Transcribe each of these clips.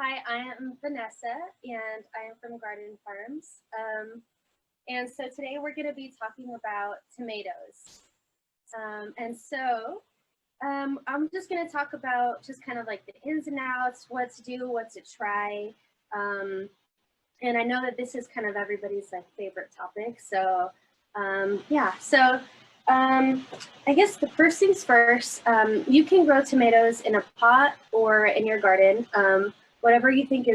Hi, I am Vanessa, and I am from Garden Farms. And so today we're going to be talking about tomatoes. I'm just going to talk about just kind of like the ins and outs, what to do, what to try. And I know that this is kind of everybody's like favorite topic. I guess the first things first, you can grow tomatoes in a pot or in your garden. Whatever you think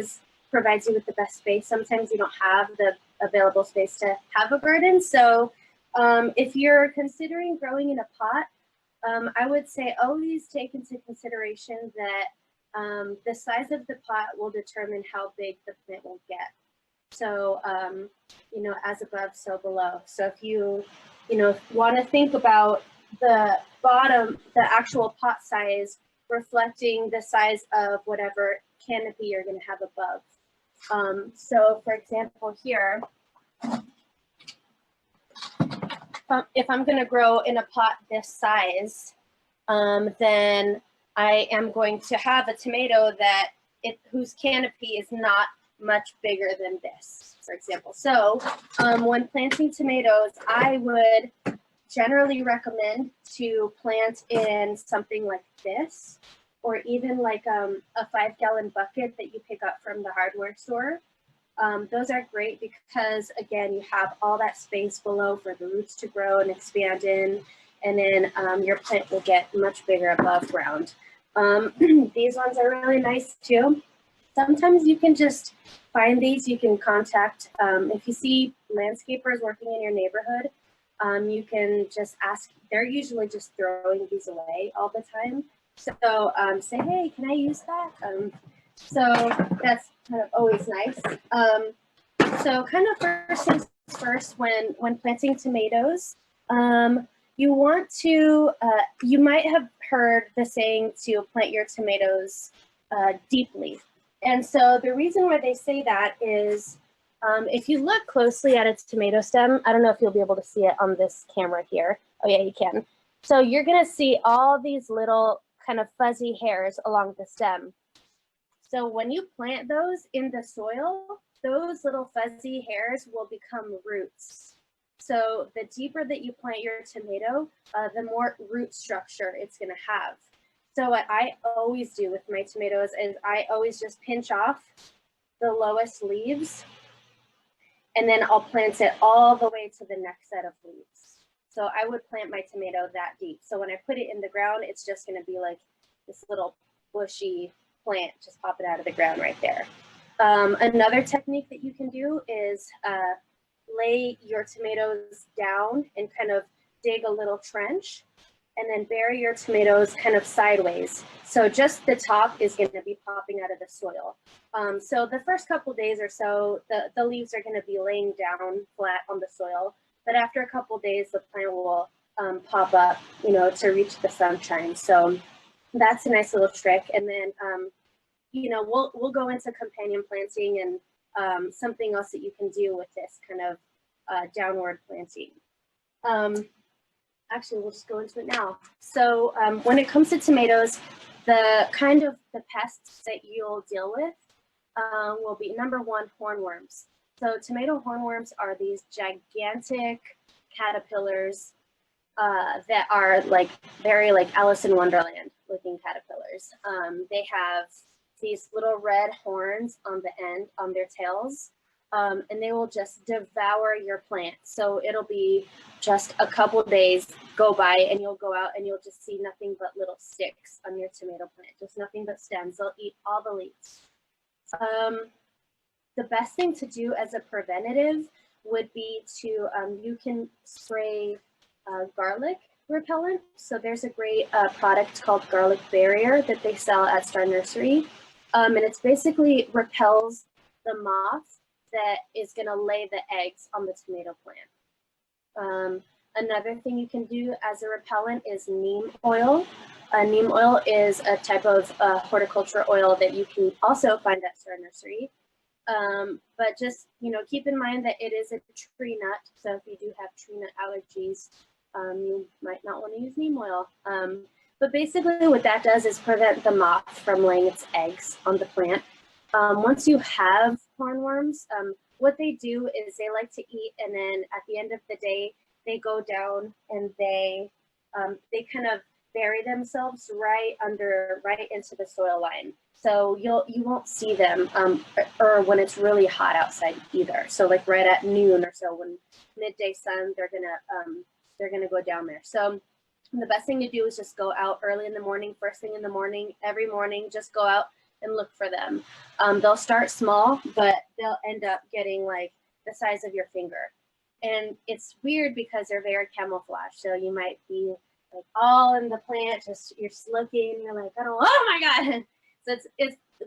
provides you with the best space. Sometimes you don't have the available space to have a garden. So if you're considering growing in a pot, I would say always take into consideration that the size of the pot will determine how big the plant will get. So, as above, so below. So if you want to think about the bottom, the actual pot size reflecting the size of whatever canopy you're going to have above. So for example here, if I'm going to grow in a pot this size, then I am going to have a tomato whose canopy is not much bigger than this, for example. So when planting tomatoes, I would generally recommend to plant in something like this, or even like a 5-gallon bucket that you pick up from the hardware store. Those are great because, again, you have all that space below for the roots to grow and expand in, and then your plant will get much bigger above ground. These ones are really nice too. Sometimes you can just find these, you can contact, if you see landscapers working in your neighborhood, you can just ask, they're usually just throwing these away all the time. So say, hey, can I use that? So that's kind of always nice. So kind of first things first, when planting tomatoes, you want to, you might have heard the saying to plant your tomatoes deeply. And so the reason why they say that is if you look closely at its tomato stem, I don't know if you'll be able to see it on this camera here. Oh yeah, you can. So you're gonna see all these little kind of fuzzy hairs along the stem. So when you plant those in the soil, those little fuzzy hairs will become roots. So the deeper that you plant your tomato, the more root structure it's gonna have. So what I always do with my tomatoes is I always just pinch off the lowest leaves, and then I'll plant it all the way to the next set of leaves. So I would plant my tomato that deep. So when I put it in the ground, it's just gonna be like this little bushy plant, just pop it out of the ground right there. Another technique that you can do is lay your tomatoes down and kind of dig a little trench, and then bury your tomatoes kind of sideways. So just the top is gonna be popping out of the soil. So the first couple days or so, the leaves are gonna be laying down flat on the soil, but after a couple days, the plant will pop up, to reach the sunshine. So that's a nice little trick. And then, we'll go into companion planting and something else that you can do with this kind of downward planting. Actually, we'll just go into it now. So when it comes to tomatoes, the pests that you'll deal with will be number one, hornworms. So tomato hornworms are these gigantic caterpillars that are very like Alice in Wonderland looking caterpillars. They have these little red horns on the end, on their tails. And they will just devour your plant. So it'll be just a couple days go by and you'll go out and you'll just see nothing but little sticks on your tomato plant, just nothing but stems. They'll eat all the leaves. The best thing to do as a preventative would be to, you can spray garlic repellent. So there's a great product called Garlic Barrier that they sell at Star Nursery. And it's basically repels the moth that is going to lay the eggs on the tomato plant. Another thing you can do as a repellent is neem oil. Neem oil is a type of horticulture oil that you can also find at Star Nursery. But just, keep in mind that it is a tree nut. So if you do have tree nut allergies, you might not want to use neem oil. But basically what that does is prevent the moth from laying its eggs on the plant. Once you have hornworms, what they do is they like to eat, and then at the end of the day, they go down and they kind of bury themselves right into the soil line. So you won't see them, or when it's really hot outside either. So like right at noon or so, when midday sun, they're gonna go down there. So the best thing to do is just go out early in the morning, first thing in the morning, every morning. Just go out and look for them. They'll start small, but they'll end up getting like the size of your finger. And it's weird because they're very camouflaged. So you might be like all in the plant, just you're just looking, you're like, oh my God. So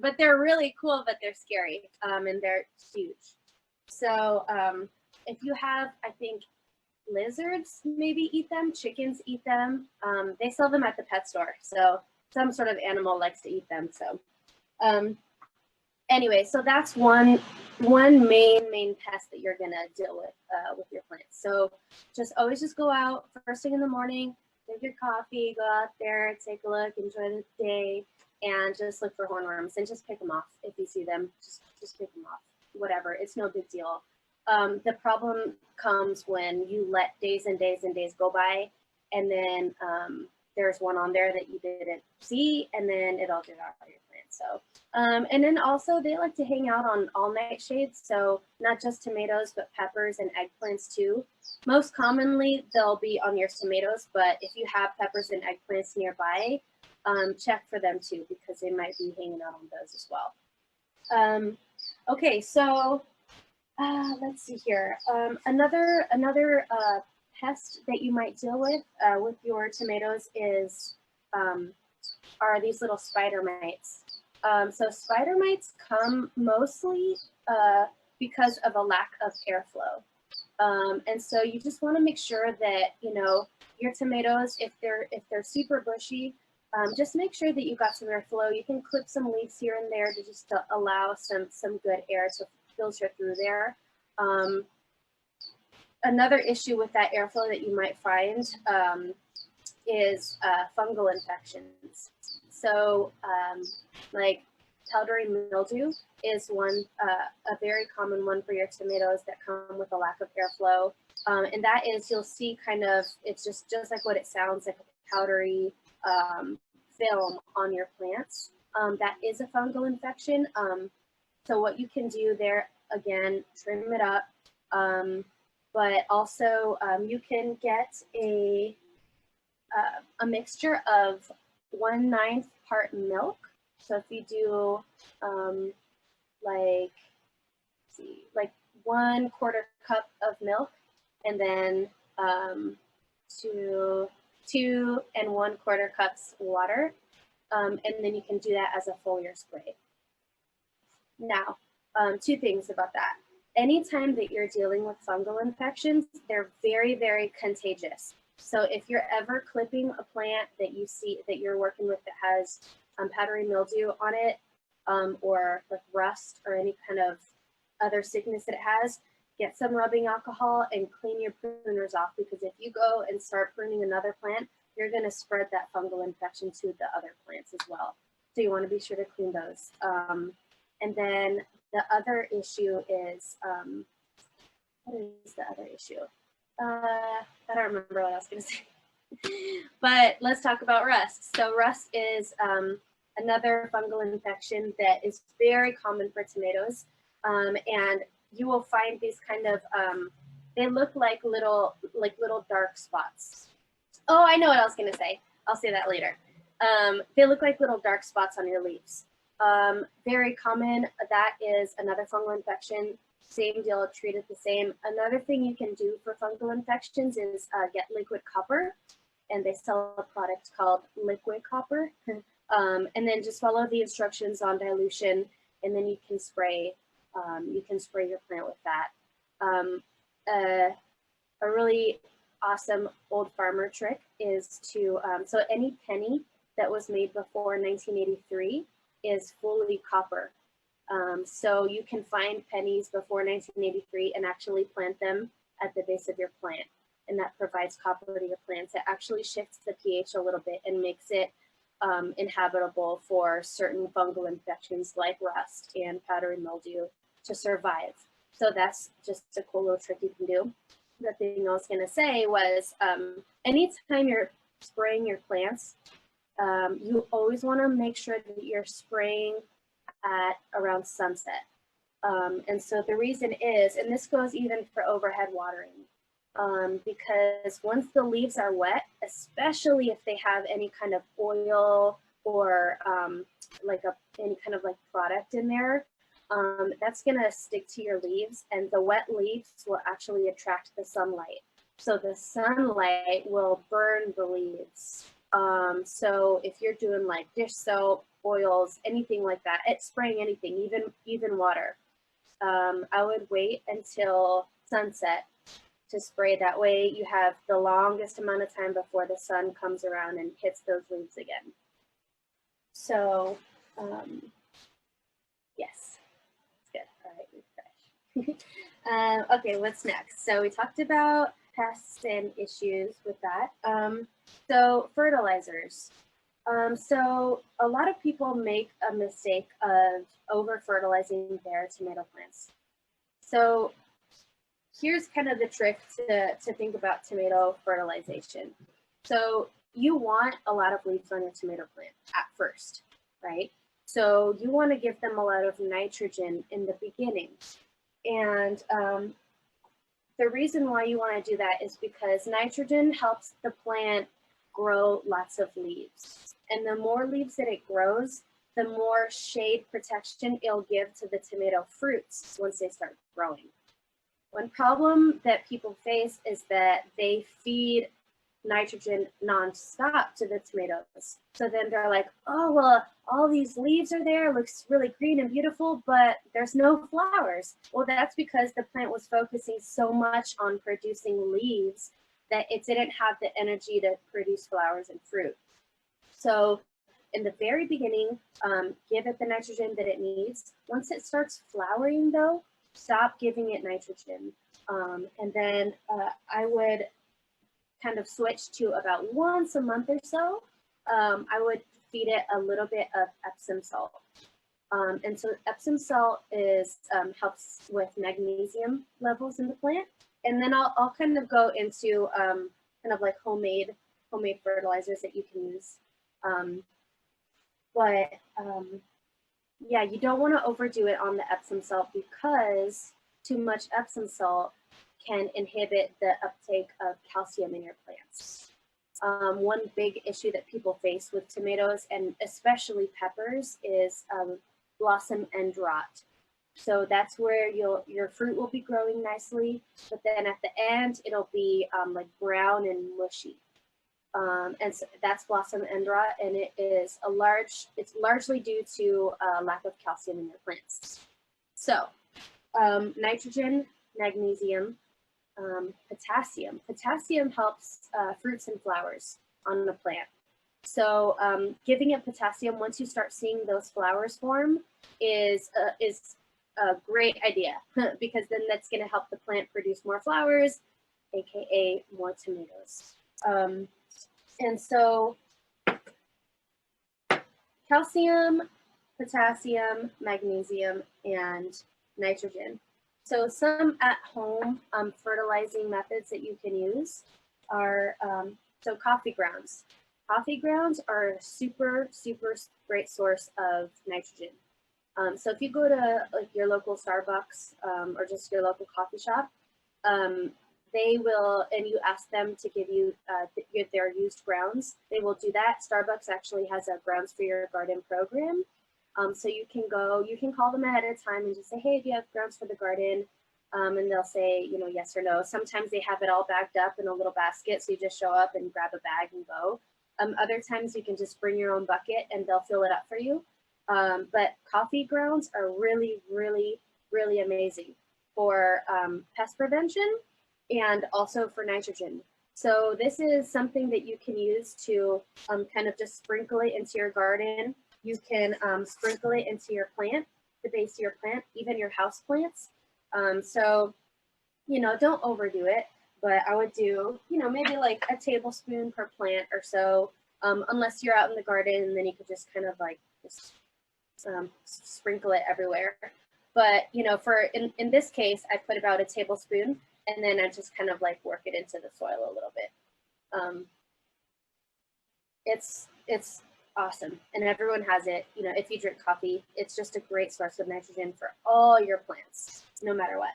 but they're really cool, but they're scary, and they're huge. So if you have, I think lizards maybe eat them, chickens eat them. They sell them at the pet store. So some sort of animal likes to eat them. So anyway, so that's one main pest that you're gonna deal with your plants. So always go out first thing in the morning, drink your coffee, go out there, take a look, enjoy the day, and just look for hornworms and just pick them off if you see them. Just pick them off. Whatever, it's no big deal. The problem comes when you let days and days and days go by, and then there's one on there that you didn't see, and then it'll get out of your plant. So, and then also they like to hang out on all nightshades. So not just tomatoes, but peppers and eggplants too. Most commonly, they'll be on your tomatoes, but if you have peppers and eggplants nearby, check for them too, because they might be hanging out on those as well. Okay, so let's see here. Another pest that you might deal with your tomatoes are these little spider mites. So spider mites come mostly because of a lack of airflow. And so you just want to make sure that, your tomatoes, if they're super bushy, just make sure that you got some airflow. You can clip some leaves here and there to allow some good air to filter through there. Another issue with that airflow that you might find is fungal infections. So like powdery mildew is one, a very common one for your tomatoes that come with a lack of airflow. And that is, you'll see kind of, it's just like what it sounds like, a powdery film on your plants. That is a fungal infection. So what you can do there, again, trim it up, but also you can get a mixture of 1/9 part milk. So if you do like 1/4 cup of milk, and then 2 1/4 cups water, and then you can do that as a foliar spray. Now, two things about that. Anytime that you're dealing with fungal infections, they're very, very contagious. So if you're ever clipping a plant that you see that you're working with that has powdery mildew on it, or like rust or any kind of other sickness that it has, get some rubbing alcohol and clean your pruners off, because if you go and start pruning another plant, you're going to spread that fungal infection to the other plants as well. So you want to be sure to clean those. And then the other issue is, what is the other issue? I don't remember what I was going to say. But let's talk about rust. So rust is another fungal infection that is very common for tomatoes. And you will find these kind of, they look like little dark spots. Oh, I know what I was going to say. I'll say that later. They look like little dark spots on your leaves. Very common. That is another fungal infection. Same deal, treat it the same. Another thing you can do for fungal infections is get liquid copper, and they sell a product called liquid copper. And then just follow the instructions on dilution, and then you can spray your plant with that. A really awesome old farmer trick is to, so any penny that was made before 1983 is fully copper. So you can find pennies before 1983 and actually plant them at the base of your plant. And that provides copper to your plants. It actually shifts the pH a little bit and makes it inhabitable for certain fungal infections like rust and powdery mildew to survive. So that's just a cool little trick you can do. The thing I was going to say was anytime you're spraying your plants, you always want to make sure that you're spraying at around sunset. And so the reason is, and this goes even for overhead watering, because once the leaves are wet, especially if they have any kind of oil or like any kind of like product in there, that's gonna stick to your leaves, and the wet leaves will actually attract the sunlight. So the sunlight will burn the leaves. So if you're doing like dish soap, oils, anything like that, it's spraying anything, even water, I would wait until sunset to spray. That way you have the longest amount of time before the sun comes around and hits those leaves again. So yes, it's good. All right, refresh. Okay, what's next? So we talked about pests and issues with that. So fertilizers. So a lot of people make a mistake of over fertilizing their tomato plants. So here's kind of the trick to think about tomato fertilization. So you want a lot of leaves on your tomato plant at first, right? So you want to give them a lot of nitrogen in the beginning. And the reason why you want to do that is because nitrogen helps the plant grow lots of leaves. And the more leaves that it grows, the more shade protection it'll give to the tomato fruits once they start growing. One problem that people face is that they feed nitrogen nonstop to the tomatoes. So then they're like, oh, well, all these leaves are there, looks really green and beautiful, but there's no flowers. Well, that's because the plant was focusing so much on producing leaves that it didn't have the energy to produce flowers and fruit. So in the very beginning, give it the nitrogen that it needs. Once it starts flowering though, stop giving it nitrogen. And then I would kind of switch to about once a month or so. I would feed it a little bit of Epsom salt. And so Epsom salt is helps with magnesium levels in the plant. And then I'll kind of go into kind of like homemade fertilizers that you can use. Yeah, you don't want to overdo it on the Epsom salt because too much Epsom salt can inhibit the uptake of calcium in your plants. One big issue that people face with tomatoes and especially peppers is blossom end rot. So that's where your fruit will be growing nicely, but then at the end it'll be like brown and mushy. And so that's blossom end rot, and it's largely due to lack of calcium in your plants. So nitrogen, magnesium, potassium. Potassium helps fruits and flowers on the plant. So giving it potassium once you start seeing those flowers form is a great idea because then that's going to help the plant produce more flowers, aka more tomatoes. And so calcium, potassium, magnesium, and nitrogen. So some at-home fertilizing methods that you can use are, so coffee grounds. Coffee grounds are a super, super great source of nitrogen. So if you go to like your local Starbucks or just your local coffee shop, they will, and you ask them to give you their used grounds, they will do that. Starbucks actually has a grounds for your garden program. So you can call them ahead of time and just say, hey, do you have grounds for the garden? And they'll say, yes or no. Sometimes they have it all bagged up in a little basket. So you just show up and grab a bag and go. Other times you can just bring your own bucket and they'll fill it up for you. But coffee grounds are really, really, really amazing for pest prevention and also for nitrogen. So this is something that you can use to kind of just sprinkle it into your garden. You can sprinkle it into your plant, the base of your plant, even your house plants. So, don't overdo it, but I would do, maybe like a tablespoon per plant or so. unless you're out in the garden, and then you could just kind of like just sprinkle it everywhere. But you know, in this case, I put about a tablespoon, and then I just kind of like work it into the soil a little bit. It's awesome, and everyone has it. You know, if you drink coffee, it's just a great source of nitrogen for all your plants, no matter what.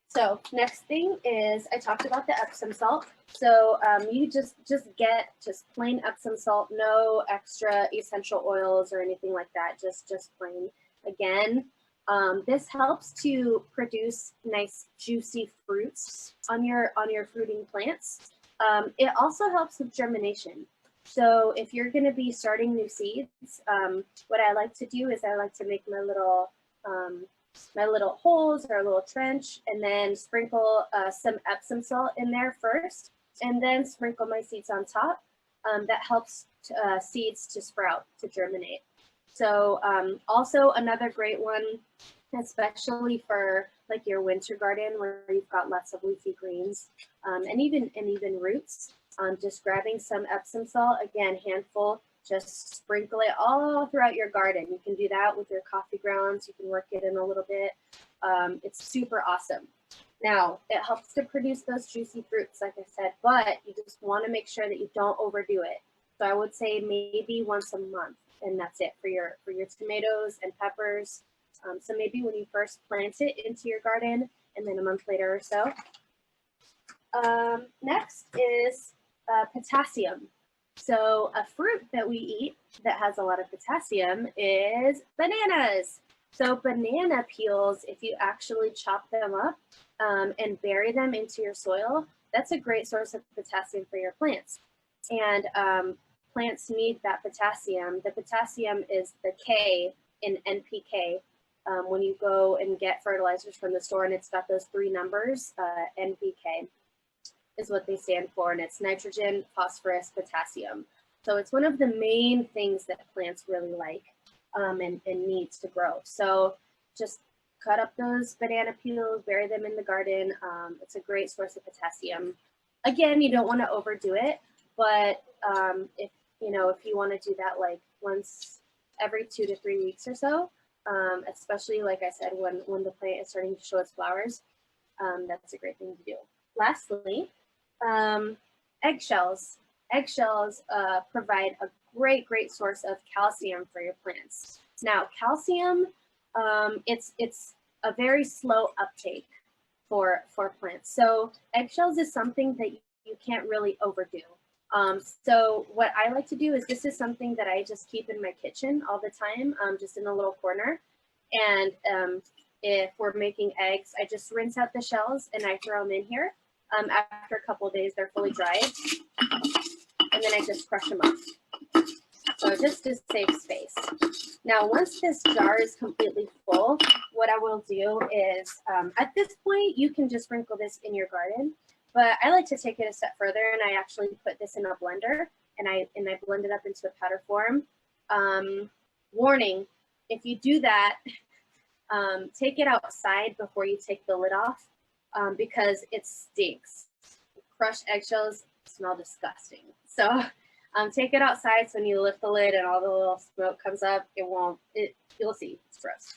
So next thing is, I talked about the Epsom salt. So you just get plain Epsom salt, no extra essential oils or anything like that, just plain. Again, this helps to produce nice juicy fruits on your fruiting plants. It also helps with germination. So if you're going to be starting new seeds, what I like to do is I like to make my little holes or a little trench, and then sprinkle some Epsom salt in there first, and then sprinkle my seeds on top. That helps seeds to sprout, to germinate. So also another great one, especially for like your winter garden where you've got lots of leafy greens and even roots, just grabbing some Epsom salt, again, handful, just sprinkle it all throughout your garden. You can do that with your coffee grounds. You can work it in a little bit. It's super awesome. Now, it helps to produce those juicy fruits, like I said, but you just want to make sure that you don't overdo it. So I would say maybe once a month, and that's it for your tomatoes and peppers. So maybe when you first plant it into your garden, and then a month later or so. Next is potassium. So a fruit that we eat that has a lot of potassium is bananas. So banana peels, if you actually chop them up and bury them into your soil, that's a great source of potassium for your plants. And plants need that potassium. The potassium is the K in NPK. When you go and get fertilizers from the store and it's got those 3 numbers, NPK is what they stand for, and it's nitrogen, phosphorus, potassium. So it's one of the main things that plants really like and needs to grow. So just cut up those banana peels, bury them in the garden. It's a great source of potassium. Again, you don't want to overdo it, but if you want to do that like once every 2 to 3 weeks or so, especially like I said, when the plant is starting to show its flowers, that's a great thing to do. Lastly, eggshells. Eggshells provide a great source of calcium for your plants. Now, calcium, it's a very slow uptake for plants. So eggshells is something that you can't really overdo. So what I like to do is, this is something that I just keep in my kitchen all the time, just in a little corner. And if we're making eggs, I just rinse out the shells and I throw them in here. After a couple of days, they're fully dried, and then I just crush them up. So just to save space. Now, once this jar is completely full, what I will do is, at this point, you can just sprinkle this in your garden, but I like to take it a step further, and I actually put this in a blender, and I blend it up into a powder form. Warning, if you do that, take it outside before you take the lid off. Because it stinks. Crushed eggshells smell disgusting. So take it outside, so when you lift the lid and all the little smoke comes up, you'll see, it's gross.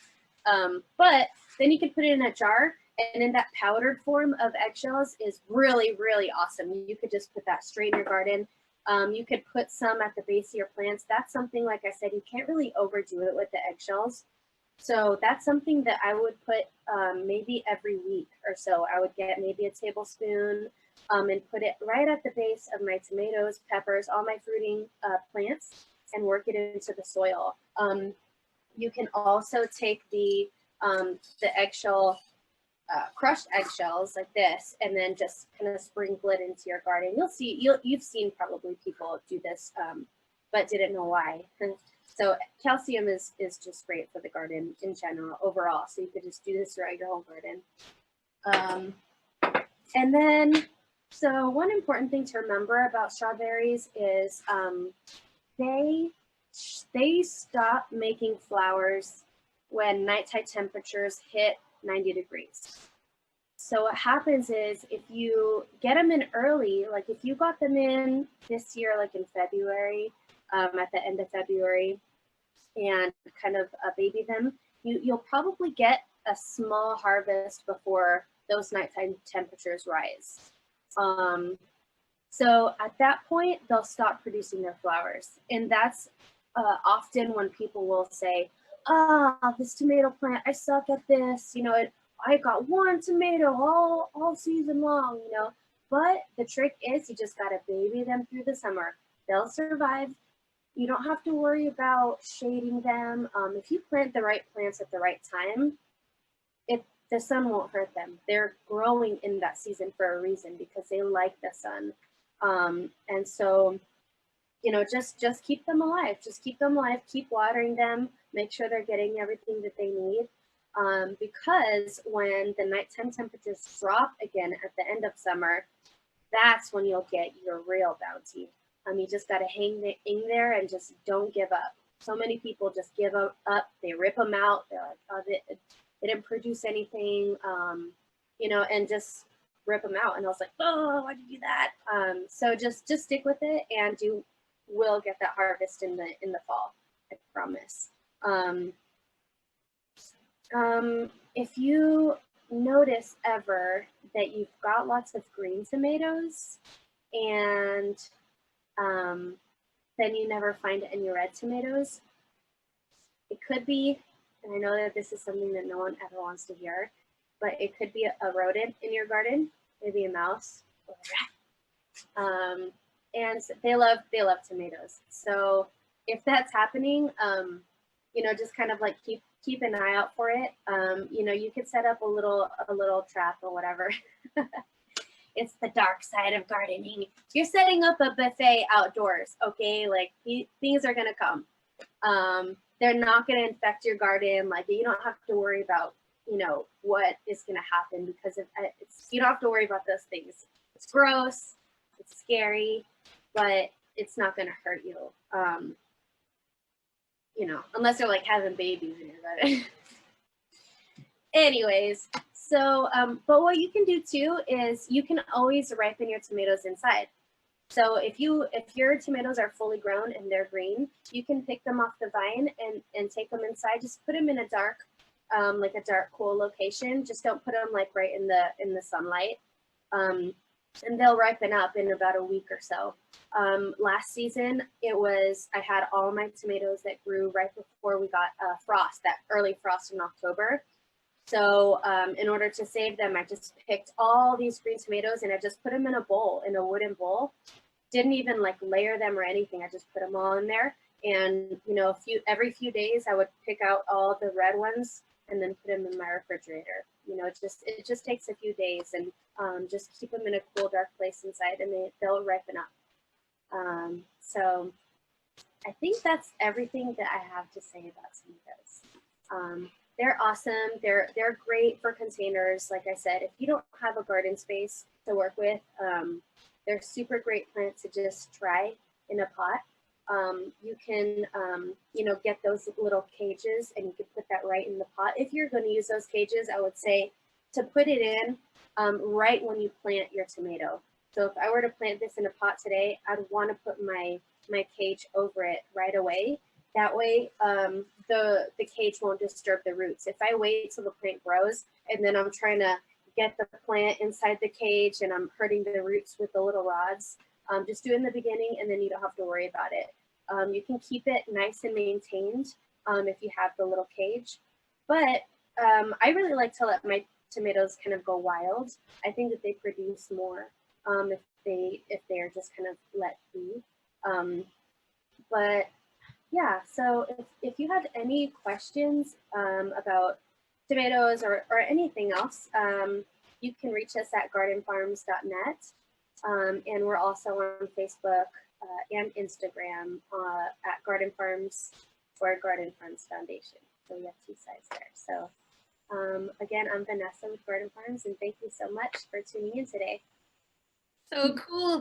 But then you can put it in a jar, and in that powdered form of eggshells is really awesome. You could just put that straight in your garden. You could put some at the base of your plants. That's something, like I said, you can't really overdo it with the eggshells. So that's something that I would put maybe every week or so. I would get maybe a tablespoon and put it right at the base of my tomatoes, peppers, all my fruiting plants, and work it into the soil. You can also take the eggshell, crushed eggshells like this, and then just kind of sprinkle it into your garden. You've seen probably people do this, but didn't know why. So calcium is just great for the garden in general, overall. So you could just do this throughout your whole garden. And then, so one important thing to remember about strawberries is they stop making flowers when nighttime temperatures hit 90 degrees. So what happens is if you get them in early, like if you got them in this year, like in February, at the end of February, and kind of baby them, you'll probably get a small harvest before those nighttime temperatures rise. So at that point, they'll stop producing their flowers. And that's often when people will say, this tomato plant, I suck at this. I got one tomato all season long, But the trick is you just got to baby them through the summer. They'll survive. You don't have to worry about shading them. If you plant the right plants at the right time, the sun won't hurt them. They're growing in that season for a reason because they like the sun. And so, just keep them alive. Just keep them alive. Keep watering them. Make sure they're getting everything that they need. Because when the nighttime temperatures drop again at the end of summer, that's when you'll get your real bounty. You just got to hang in there and just don't give up. So many people just give up. They rip them out. They're like, oh, they didn't produce anything, and just rip them out. And I was like, oh, why'd you do that? So just stick with it, and you will get that harvest in the fall. I promise. If you notice ever that you've got lots of green tomatoes and then you never find any red tomatoes, it could be, and I know that this is something that no one ever wants to hear, but it could be a rodent in your garden, maybe a mouse or a rat. And they love tomatoes. So if that's happening, just kind of like keep an eye out for it. You could set up a little trap or whatever. It's the dark side of gardening. You're setting up a buffet outdoors, okay? Like things are gonna come. They're not gonna infect your garden. Like you don't have to worry about, what is gonna happen because you don't have to worry about those things. It's gross, it's scary, but it's not gonna hurt you. Unless you're like having babies in your garden. Anyways, so, but what you can do too is you can always ripen your tomatoes inside. So if your tomatoes are fully grown and they're green, you can pick them off the vine and take them inside. Just put them in a dark, like a dark, cool location. Just don't put them like right in the sunlight. And they'll ripen up in about a week or so. Last season, I had all my tomatoes that grew right before we got frost, that early frost in October. So in order to save them, I just picked all these green tomatoes and I just put them in a wooden bowl. Didn't even like layer them or anything. I just put them all in there. And, every few days I would pick out all the red ones and then put them in my refrigerator. It just takes a few days, and just keep them in a cool, dark place inside, and they'll ripen up. So I think that's everything that I have to say about tomatoes. They're awesome. They're great for containers. Like I said, if you don't have a garden space to work with, they're super great plants to just try in a pot. You can, get those little cages and you can put that right in the pot. If you're going to use those cages, I would say to put it in right when you plant your tomato. So if I were to plant this in a pot today, I'd want to put my cage over it right away. That way, the cage won't disturb the roots. If I wait till the plant grows and then I'm trying to get the plant inside the cage and I'm hurting the roots with the little rods, just do it in the beginning and then you don't have to worry about it. You can keep it nice and maintained if you have the little cage. But I really like to let my tomatoes kind of go wild. I think that they produce more if they are just kind of let be. But yeah, so if you have any questions about tomatoes or anything else, you can reach us at gardenfarms.net. And we're also on Facebook and Instagram at Garden Farms or Garden Farms Foundation. So we have two sides there. So again, I'm Vanessa with Garden Farms, and thank you so much for tuning in today. So cool.